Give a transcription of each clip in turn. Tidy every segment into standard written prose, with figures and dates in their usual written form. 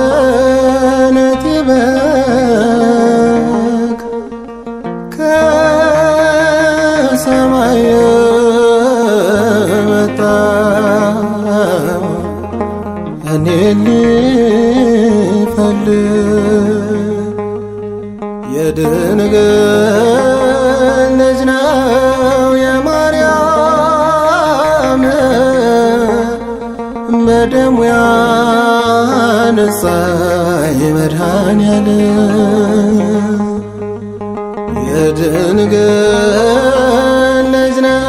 የድነቴ በግ ከሰማይ መጣ እኔን ሊፈልግ የድንግል ልጅ ነው የማርያም በደሙ ያነጻኝ መድኃኔዓለም የድንግል ልጅ ነው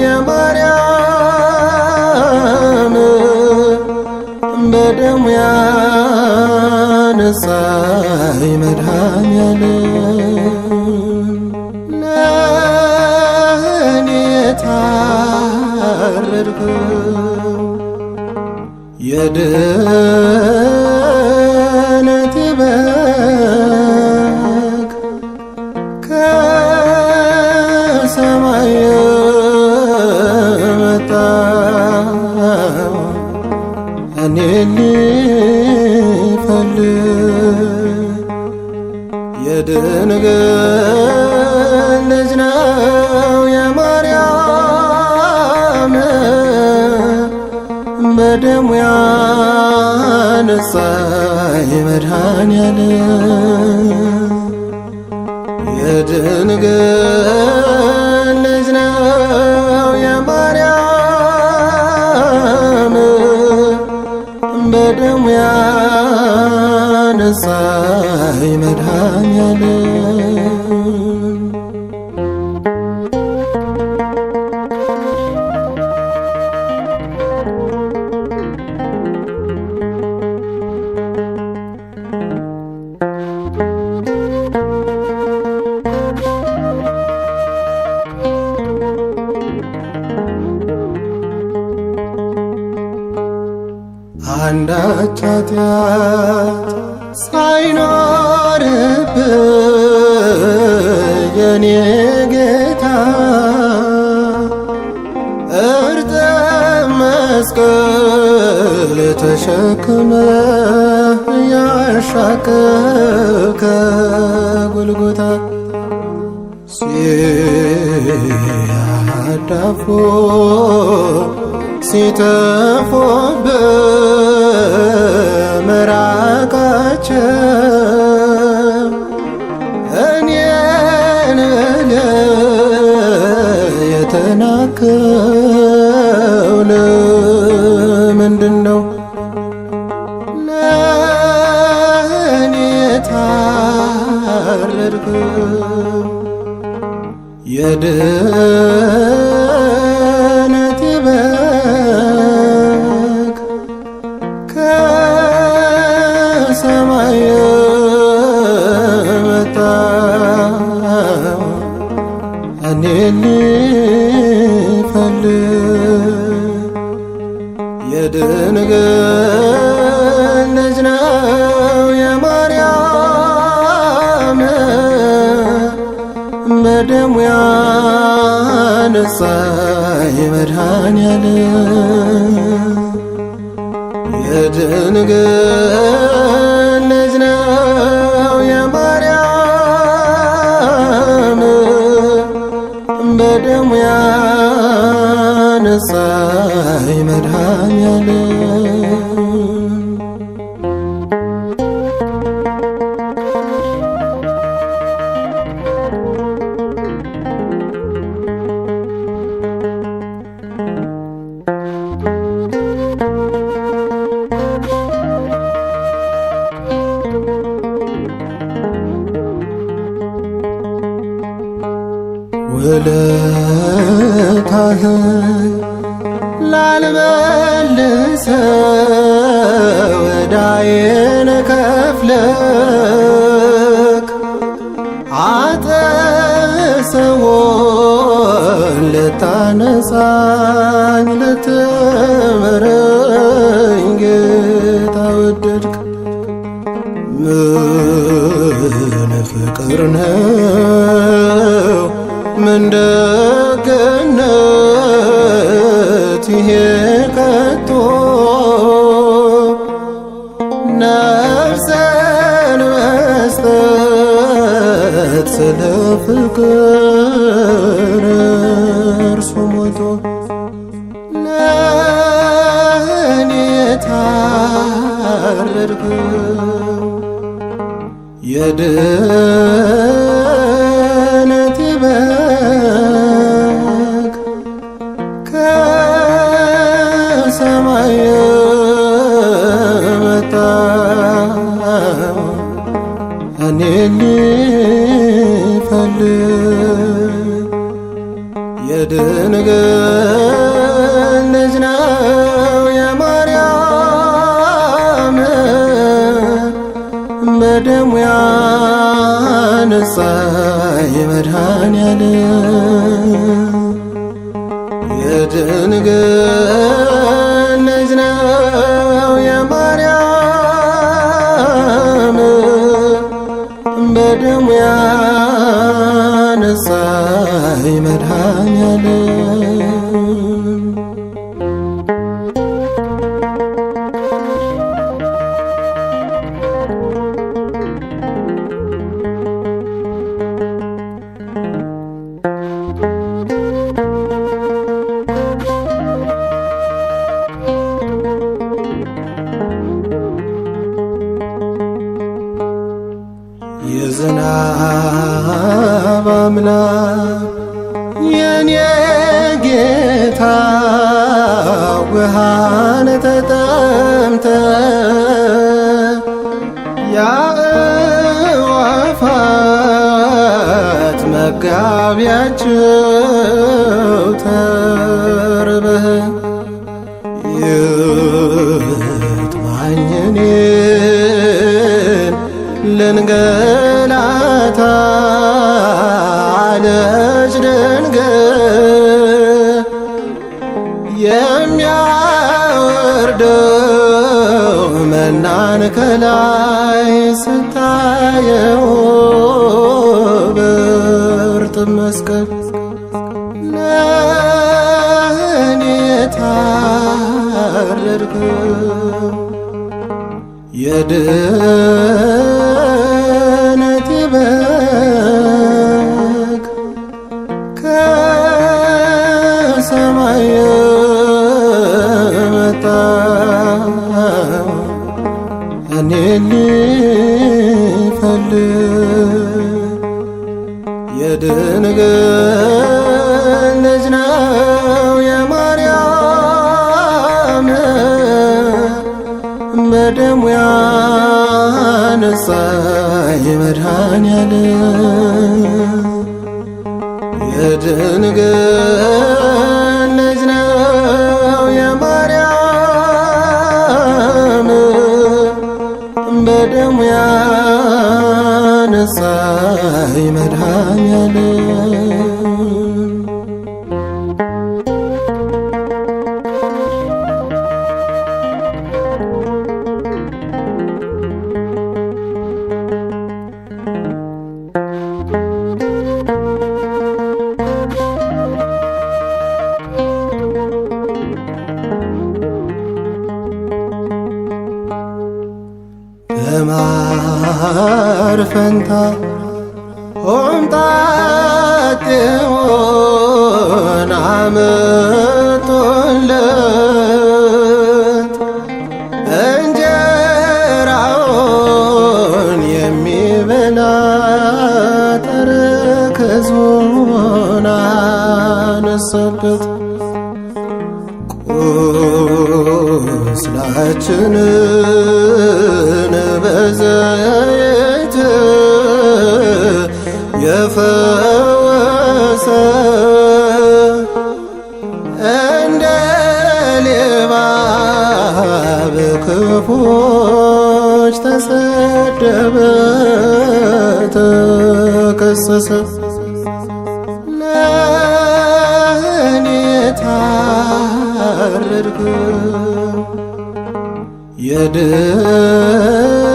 የማርያም በደሙ ያነጻኝ መድኃኔዓለም ለእኔ የታረድከው የድነቴ በግ ከሰማይ መጣ እኔን ሊፈልግ የድንግል ልጅ ነው የማርያም በደሙ ያነጻኝ መድኃኔዓለም የድንግል ልጅ ነው የማርያም በደሙ ያነጻኝ መድኃኔዓለም አንዳች ኃጢአት ሳይኖርብኝ የኔ ጌታ እርጥብ መስቀል ተሸክመ ያሻቀብከ ጎልጎታ ሲያዳፎ ሲተፉብህ ምራቃቸው እኔን የተናከው ለምንድነው? ለእኔ የታረድከው የድነቴ በግ ከሰማይ መጣ እኔን ሊፈልግ የድንግል ልጅ ነው የማርያም በደሙ ያነጻኝ መድኃኔዓለም የድንግል ልጅ ነው የማርያም በደሙ ያነጻኝ መድኃኔዓለም ውለታህን ላልመልሰው ዕዳዬን ከፍለክ አጠሰዎን ልታነጻኝ ልትምረኝ ጌታ ወደድክ። ምን ፍቅር ነው ምን ደግነት ይሄ ከቶ ነፍስን መስጠት ስለ ፍቅር እርሱ ሞቶ ለእኔ ታረድከው የድነቴ በግ ከሰማይ የመጣ እኔን ሊፈልግ የድንግል ልጅ ነው የማርያም በደሙ ያነጻኝ መድኃኔዓለም የድንግል ልጅ ነው የማርያም በደሙ ያነጻኝ መድኃኔዓለም የዝናብ አምላክ የኔ ጌታ ውሃን ተጠምተ የአዕዋፋት መጋቢያቸው ተርበህ ይጥማኝ እኔን ልንገላታ አለች ድንግል የሚያወርደው መናን ከላይ ስታየው በእርጥብ መስቀል ለእኔ ታረድከው የድነቴ በግ ከሰማይ የመጣ እኔን ሊፈልግ የድንግል ልጅ ነው የማርያም በደሙ ያነጻኝ መድኃኔዓለም የድንግል ልጅ ነው የማርያም በደሙ ያነጻኝ መድኃኔዓለም ማር ፈንታ ሆምጣጤውን አመጡለት እንጀራውን የሚበላ ተረከዙን አነሳበት። ቁስላችንን በዘይት የፈወሰ እንደ ሌባ በክፉዎች ተሰደበ ተከሰሰ። ለእኔ ታረድክ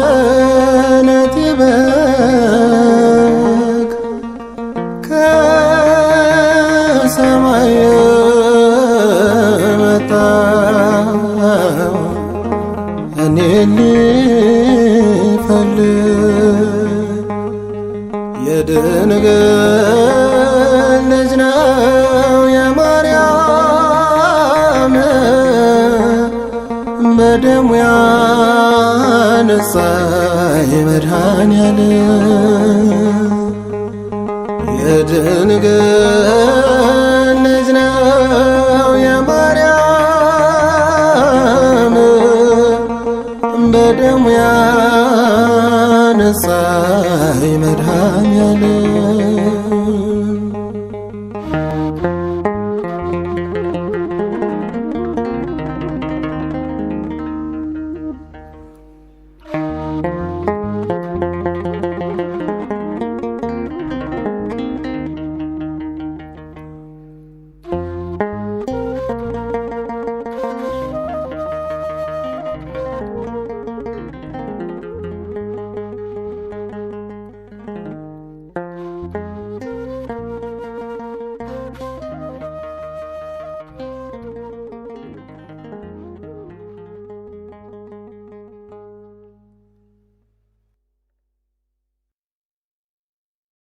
የድነቴ በግ ከሰማይ መጣ እኔን ሊፈልግ። የድንግል ልጅ ነው የማርያም በደሙ ያነጻኝ መድኃኔዓለም። የድንግል ልጅ ነው የማርያም በደሙ ያነጻኝ መድኃኔዓለም።